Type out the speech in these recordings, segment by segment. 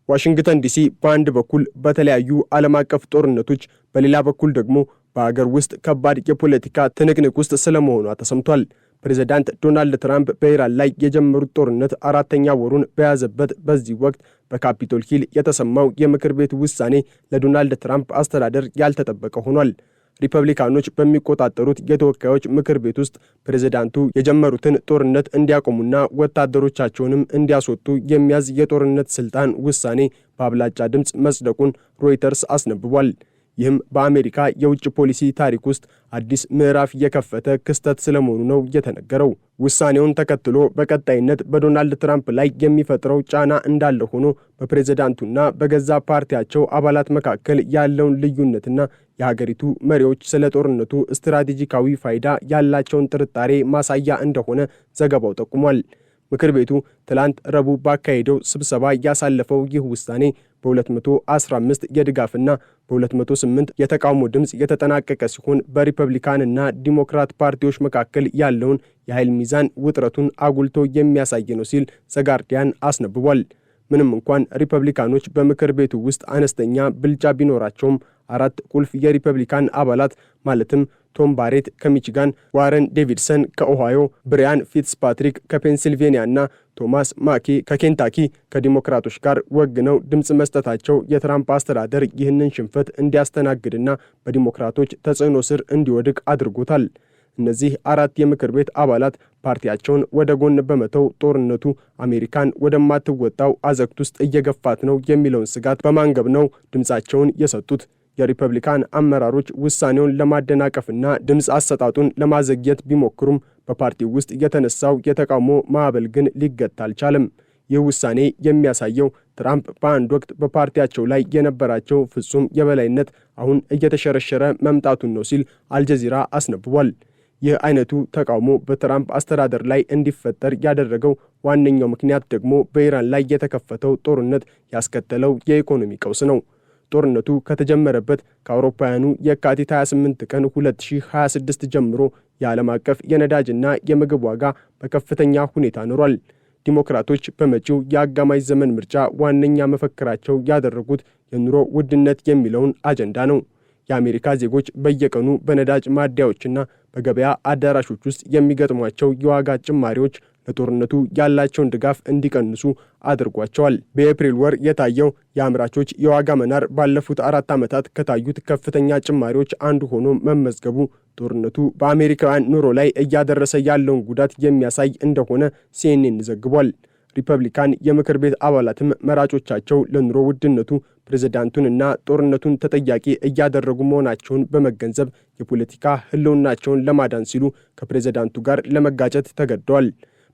ዋሽንግተን ዲሲ በአንድ በኩል በተለያዩ ዓለም አቀፍ ጦርነቶች በሌላ በኩል ደግሞ በአገር ውስጥ ከባድ የፖለቲካ ትንቅንቅ ውስጥ ስለመሆኗ ተሰምቷል። ፕሬዝዳንት ዶናልድ ትራምፕ በኢራን ላይ የጀመሩት ጦርነት አራተኛ ወሩን በያዘበት በዚህ ወቅት በካፒቶል ሂል የተሰማው የምክር ቤት ውሳኔ ለዶናልድ ትራምፕ አስተዳደር ያልተጠበቀ ሆኗል። ሪፐብሊካኖች በሚቆጣጠሩት የተወካዮች ምክር ቤት ውስጥ ፕሬዝዳንቱ የጀመሩትን ጦርነት እንዲያቆሙና ወታደሮቻቸውንም እንዲያስወጡ የሚያዝ የጦርነት ስልጣን ውሳኔ በአብላጫ ድምፅ መጽደቁን ሮይተርስ አስነብቧል። ይህም በአሜሪካ የውጭ ፖሊሲ ታሪክ ውስጥ አዲስ ምዕራፍ የከፈተ ክስተት ስለመሆኑ ነው የተነገረው። ውሳኔውን ተከትሎ በቀጣይነት በዶናልድ ትራምፕ ላይ የሚፈጥረው ጫና እንዳለ ሆኖ በፕሬዝዳንቱና በገዛ ፓርቲያቸው አባላት መካከል ያለውን ልዩነትና የሀገሪቱ መሪዎች ስለ ጦርነቱ ስትራቴጂካዊ ፋይዳ ያላቸውን ጥርጣሬ ማሳያ እንደሆነ ዘገባው ጠቁሟል። ምክር ቤቱ ትላንት ረቡዕ ባካሄደው ስብሰባ ያሳለፈው ይህ ውሳኔ በ215 የድጋፍና በ208 የተቃውሞ ድምፅ የተጠናቀቀ ሲሆን በሪፐብሊካንና ዲሞክራት ፓርቲዎች መካከል ያለውን የኃይል ሚዛን ውጥረቱን አጉልቶ የሚያሳይ ነው ሲል ዘጋርዲያን አስነብቧል። ምንም እንኳን ሪፐብሊካኖች በምክር ቤቱ ውስጥ አነስተኛ ብልጫ ቢኖራቸውም አራት ቁልፍ የሪፐብሊካን አባላት ማለትም ቶም ባሬት ከሚቺጋን፣ ዋረን ዴቪድሰን ከኦሃዮ፣ ብሪያን ፊትስፓትሪክ ከፔንሲልቬኒያ እና ቶማስ ማኬ ከኬንታኪ ከዲሞክራቶች ጋር ወግነው ድምፅ መስጠታቸው የትራምፕ አስተዳደር ይህንን ሽንፈት እንዲያስተናግድና በዲሞክራቶች ተጽዕኖ ስር እንዲወድቅ አድርጎታል። እነዚህ አራት የምክር ቤት አባላት ፓርቲያቸውን ወደ ጎን በመተው ጦርነቱ አሜሪካን ወደማትወጣው አዘቅት ውስጥ እየገፋት ነው የሚለውን ስጋት በማንገብ ነው ድምፃቸውን የሰጡት። የሪፐብሊካን አመራሮች ውሳኔውን ለማደናቀፍና ድምፅ አሰጣጡን ለማዘግየት ቢሞክሩም በፓርቲው ውስጥ የተነሳው የተቃውሞ ማዕበል ግን ሊገታ አልቻለም። ይህ ውሳኔ የሚያሳየው ትራምፕ በአንድ ወቅት በፓርቲያቸው ላይ የነበራቸው ፍጹም የበላይነት አሁን እየተሸረሸረ መምጣቱን ነው ሲል አልጀዚራ አስነብቧል። ይህ አይነቱ ተቃውሞ በትራምፕ አስተዳደር ላይ እንዲፈጠር ያደረገው ዋነኛው ምክንያት ደግሞ በኢራን ላይ የተከፈተው ጦርነት ያስከተለው የኢኮኖሚ ቀውስ ነው። ጦርነቱ ከተጀመረበት ከአውሮፓውያኑ የካቲት 28 ቀን 2026 ጀምሮ የዓለም አቀፍ የነዳጅና የምግብ ዋጋ በከፍተኛ ሁኔታ ኑሯል። ዲሞክራቶች በመጪው የአጋማሽ ዘመን ምርጫ ዋነኛ መፈክራቸው ያደረጉት የኑሮ ውድነት የሚለውን አጀንዳ ነው። የአሜሪካ ዜጎች በየቀኑ በነዳጅ ማደያዎችና በገበያ አዳራሾች ውስጥ የሚገጥሟቸው የዋጋ ጭማሪዎች ለጦርነቱ ያላቸውን ድጋፍ እንዲቀንሱ አድርጓቸዋል። በኤፕሪል ወር የታየው የአምራቾች የዋጋ መናር ባለፉት 4 ዓመታት ከታዩት ከፍተኛ ጭማሪዎች አንዱ ሆኖ መመዝገቡ ጦርነቱ በአሜሪካውያን ኑሮ ላይ እያደረሰ ያለውን ጉዳት የሚያሳይ እንደሆነ ሲኤንኤን ዘግቧል። ሪፐብሊካን የምክር ቤት አባላትም መራጮቻቸው ለኑሮ ውድነቱ ፕሬዝዳንቱንና ጦርነቱን ተጠያቂ እያደረጉ መሆናቸውን በመገንዘብ የፖለቲካ ህልውናቸውን ለማዳን ሲሉ ከፕሬዝዳንቱ ጋር ለመጋጨት ተገደዋል።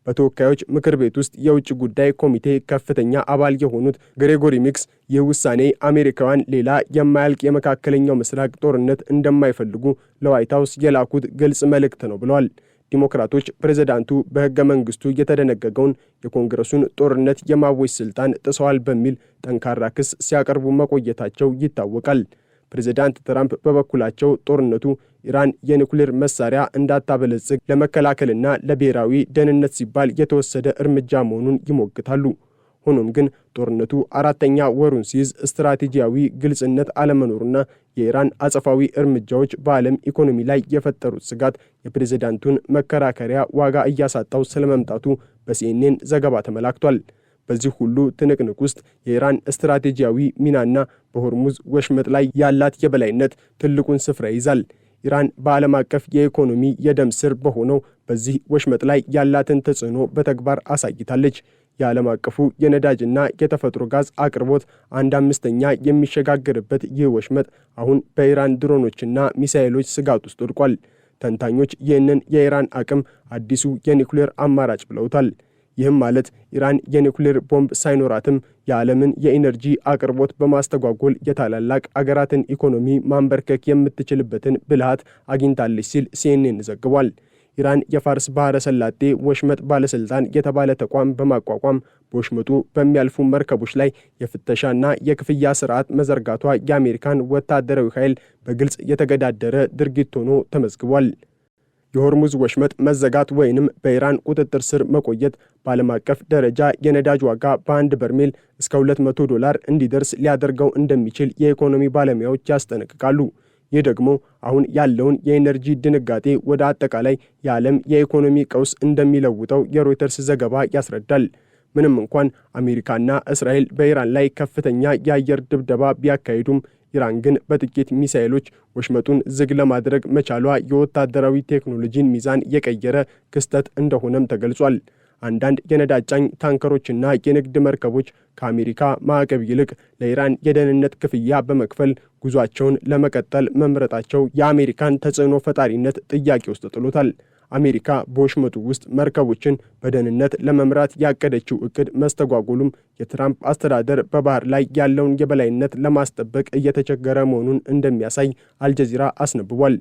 በተወካዮች ምክር ቤት ውስጥ የውጭ ጉዳይ ኮሚቴ ከፍተኛ አባል የሆኑት ግሬጎሪ ሚክስ ይህ ውሳኔ አሜሪካውያን ሌላ የማያልቅ የመካከለኛው ምስራቅ ጦርነት እንደማይፈልጉ ለዋይት ሃውስ የላኩት ግልጽ መልእክት ነው ብለዋል። ዲሞክራቶች ፕሬዝዳንቱ በሕገ መንግስቱ የተደነገገውን የኮንግረሱን ጦርነት የማወጅ ስልጣን ጥሰዋል በሚል ጠንካራ ክስ ሲያቀርቡ መቆየታቸው ይታወቃል። ፕሬዝዳንት ትራምፕ በበኩላቸው ጦርነቱ ኢራን የኒውክሌር መሳሪያ እንዳታበለጽግ ለመከላከልና ለብሔራዊ ደህንነት ሲባል የተወሰደ እርምጃ መሆኑን ይሞግታሉ። ሆኖም ግን ጦርነቱ አራተኛ ወሩን ሲይዝ ስትራቴጂያዊ ግልጽነት አለመኖሩና የኢራን አጸፋዊ እርምጃዎች በዓለም ኢኮኖሚ ላይ የፈጠሩት ስጋት የፕሬዝዳንቱን መከራከሪያ ዋጋ እያሳጣው ስለመምጣቱ በሲኤንኤን ዘገባ ተመላክቷል። በዚህ ሁሉ ትንቅንቅ ውስጥ የኢራን ስትራቴጂያዊ ሚናና በሆርሙዝ ወሽመጥ ላይ ያላት የበላይነት ትልቁን ስፍራ ይዛል። ኢራን በዓለም አቀፍ የኢኮኖሚ የደም ስር በሆነው በዚህ ወሽመጥ ላይ ያላትን ተጽዕኖ በተግባር አሳይታለች። የዓለም አቀፉ የነዳጅና የተፈጥሮ ጋዝ አቅርቦት 1/5 የሚሸጋገርበት ይህ ወሽመጥ አሁን በኢራን ድሮኖችና ሚሳኤሎች ስጋት ውስጥ ወድቋል። ተንታኞች ይህንን የኢራን አቅም አዲሱ የኒውክሌር አማራጭ ብለውታል። ይህም ማለት ኢራን የኒውክሌር ቦምብ ሳይኖራትም የዓለምን የኢነርጂ አቅርቦት በማስተጓጎል የታላላቅ አገራትን ኢኮኖሚ ማንበርከክ የምትችልበትን ብልሃት አግኝታለች ሲል ሲኤንኤን ዘግቧል። ኢራን የፋርስ ባህረ ሰላጤ ወሽመጥ ባለስልጣን የተባለ ተቋም በማቋቋም በወሽመጡ በሚያልፉ መርከቦች ላይ የፍተሻና የክፍያ ስርዓት መዘርጋቷ የአሜሪካን ወታደራዊ ኃይል በግልጽ የተገዳደረ ድርጊት ሆኖ ተመዝግቧል። የሆርሙዝ ወሽመጥ መዘጋት ወይንም በኢራን ቁጥጥር ስር መቆየት በዓለም አቀፍ ደረጃ የነዳጅ ዋጋ በአንድ በርሜል እስከ $200 እንዲደርስ ሊያደርገው እንደሚችል የኢኮኖሚ ባለሙያዎች ያስጠነቅቃሉ። ይህ ደግሞ አሁን ያለውን የኤነርጂ ድንጋጤ ወደ አጠቃላይ የዓለም የኢኮኖሚ ቀውስ እንደሚለውጠው የሮይተርስ ዘገባ ያስረዳል። ምንም እንኳን አሜሪካና እስራኤል በኢራን ላይ ከፍተኛ የአየር ድብደባ ቢያካሂዱም ኢራን ግን በጥቂት ሚሳኤሎች ወሽመጡን ዝግ ለማድረግ መቻሏ የወታደራዊ ቴክኖሎጂን ሚዛን የቀየረ ክስተት እንደሆነም ተገልጿል። አንዳንድ የነዳጅ ጫኝ ታንከሮችና የንግድ መርከቦች ከአሜሪካ ማዕቀብ ይልቅ ለኢራን የደህንነት ክፍያ በመክፈል ጉዟቸውን ለመቀጠል መምረጣቸው የአሜሪካን ተጽዕኖ ፈጣሪነት ጥያቄ ውስጥ ጥሎታል። አሜሪካ በወሽመጡ ውስጥ መርከቦችን በደህንነት ለመምራት ያቀደችው እቅድ መስተጓጎሉም የትራምፕ አስተዳደር በባህር ላይ ያለውን የበላይነት ለማስጠበቅ እየተቸገረ መሆኑን እንደሚያሳይ አልጀዚራ አስነብቧል።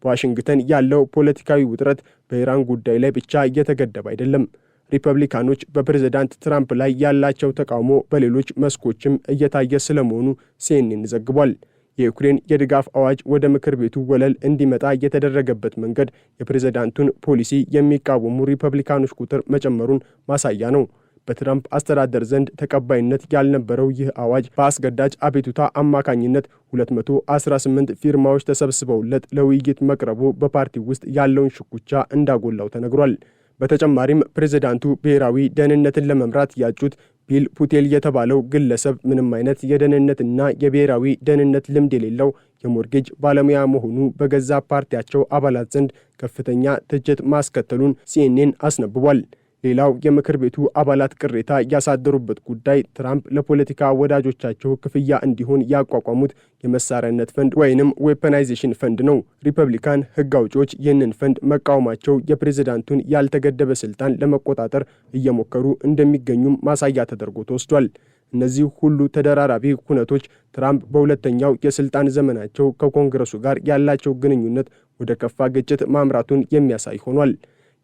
በዋሽንግተን ያለው ፖለቲካዊ ውጥረት በኢራን ጉዳይ ላይ ብቻ እየተገደበ አይደለም። ሪፐብሊካኖች በፕሬዝዳንት ትራምፕ ላይ ያላቸው ተቃውሞ በሌሎች መስኮችም እየታየ ስለመሆኑ ሲኤንኤን ዘግቧል። የዩክሬን የድጋፍ አዋጅ ወደ ምክር ቤቱ ወለል እንዲመጣ የተደረገበት መንገድ የፕሬዝዳንቱን ፖሊሲ የሚቃወሙ ሪፐብሊካኖች ቁጥር መጨመሩን ማሳያ ነው። በትራምፕ አስተዳደር ዘንድ ተቀባይነት ያልነበረው ይህ አዋጅ በአስገዳጅ አቤቱታ አማካኝነት 218 ፊርማዎች ተሰብስበውለት ለውይይት መቅረቡ በፓርቲው ውስጥ ያለውን ሽኩቻ እንዳጎላው ተነግሯል። በተጨማሪም ፕሬዝዳንቱ ብሔራዊ ደህንነትን ለመምራት ያጩት ቢል ፑቴል የተባለው ግለሰብ ምንም አይነት የደህንነትና የብሔራዊ ደህንነት ልምድ የሌለው የሞርጌጅ ባለሙያ መሆኑ በገዛ ፓርቲያቸው አባላት ዘንድ ከፍተኛ ትችት ማስከተሉን ሲኤንኤን አስነብቧል። ሌላው የምክር ቤቱ አባላት ቅሬታ ያሳደሩበት ጉዳይ ትራምፕ ለፖለቲካ ወዳጆቻቸው ክፍያ እንዲሆን ያቋቋሙት የመሳሪያነት ፈንድ ወይንም ዌፐናይዜሽን ፈንድ ነው። ሪፐብሊካን ሕግ አውጪዎች ይህንን ፈንድ መቃወማቸው የፕሬዝዳንቱን ያልተገደበ ስልጣን ለመቆጣጠር እየሞከሩ እንደሚገኙም ማሳያ ተደርጎ ተወስዷል። እነዚህ ሁሉ ተደራራቢ ሁነቶች ትራምፕ በሁለተኛው የስልጣን ዘመናቸው ከኮንግረሱ ጋር ያላቸው ግንኙነት ወደ ከፋ ግጭት ማምራቱን የሚያሳይ ሆኗል።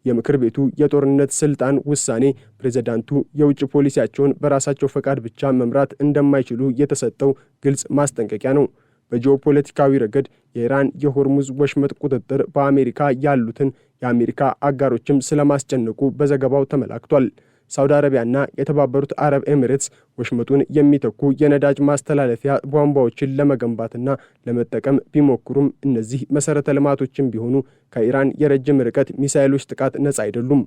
የምክር ቤቱ የጦርነት ስልጣን ውሳኔ ፕሬዝዳንቱ የውጭ ፖሊሲያቸውን በራሳቸው ፈቃድ ብቻ መምራት እንደማይችሉ የተሰጠው ግልጽ ማስጠንቀቂያ ነው። በጂኦፖለቲካዊ ረገድ የኢራን የሆርሙዝ ወሽመጥ ቁጥጥር በአሜሪካ ያሉትን የአሜሪካ አጋሮችም ስለማስጨነቁ በዘገባው ተመላክቷል። ሳውዲ አረቢያና የተባበሩት አረብ ኤሚሬትስ ወሽመጡን የሚተኩ የነዳጅ ማስተላለፊያ ቧንቧዎችን ለመገንባትና ለመጠቀም ቢሞክሩም እነዚህ መሰረተ ልማቶችም ቢሆኑ ከኢራን የረጅም ርቀት ሚሳኤሎች ጥቃት ነፃ አይደሉም።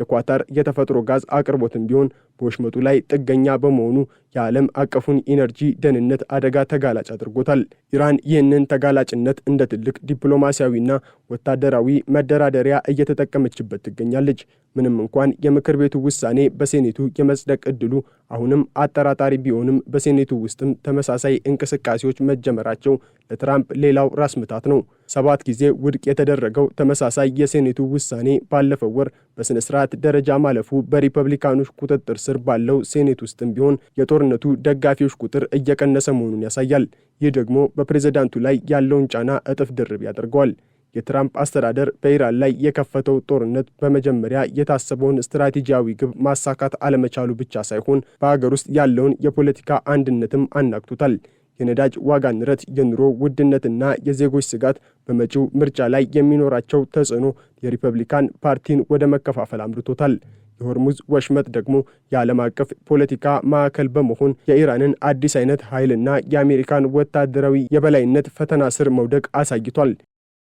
የኳታር የተፈጥሮ ጋዝ አቅርቦትም ቢሆን በወሽመጡ ላይ ጥገኛ በመሆኑ የዓለም አቀፉን ኢነርጂ ደህንነት አደጋ ተጋላጭ አድርጎታል። ኢራን ይህንን ተጋላጭነት እንደ ትልቅ ዲፕሎማሲያዊና ወታደራዊ መደራደሪያ እየተጠቀመችበት ትገኛለች። ምንም እንኳን የምክር ቤቱ ውሳኔ በሴኔቱ የመጽደቅ ዕድሉ አሁንም አጠራጣሪ ቢሆንም በሴኔቱ ውስጥም ተመሳሳይ እንቅስቃሴዎች መጀመራቸው ለትራምፕ ሌላው ራስ ምታት ነው። 7 ጊዜ ውድቅ የተደረገው ተመሳሳይ የሴኔቱ ውሳኔ ባለፈው ወር በስነ ስርዓት ደረጃ ማለፉ በሪፐብሊካኖች ቁጥጥር ስር ባለው ሴኔት ውስጥም ቢሆን የጦርነቱ ደጋፊዎች ቁጥር እየቀነሰ መሆኑን ያሳያል። ይህ ደግሞ በፕሬዝዳንቱ ላይ ያለውን ጫና እጥፍ ድርብ ያደርገዋል። የትራምፕ አስተዳደር በኢራን ላይ የከፈተው ጦርነት በመጀመሪያ የታሰበውን ስትራቴጂያዊ ግብ ማሳካት አለመቻሉ ብቻ ሳይሆን በአገር ውስጥ ያለውን የፖለቲካ አንድነትም አናግቶታል። የነዳጅ ዋጋ ንረት፣ የኑሮ ውድነትና የዜጎች ስጋት በመጪው ምርጫ ላይ የሚኖራቸው ተጽዕኖ የሪፐብሊካን ፓርቲን ወደ መከፋፈል አምርቶታል። የሆርሙዝ ወሽመጥ ደግሞ የዓለም አቀፍ ፖለቲካ ማዕከል በመሆን የኢራንን አዲስ አይነት ኃይልና የአሜሪካን ወታደራዊ የበላይነት ፈተና ስር መውደቅ አሳይቷል።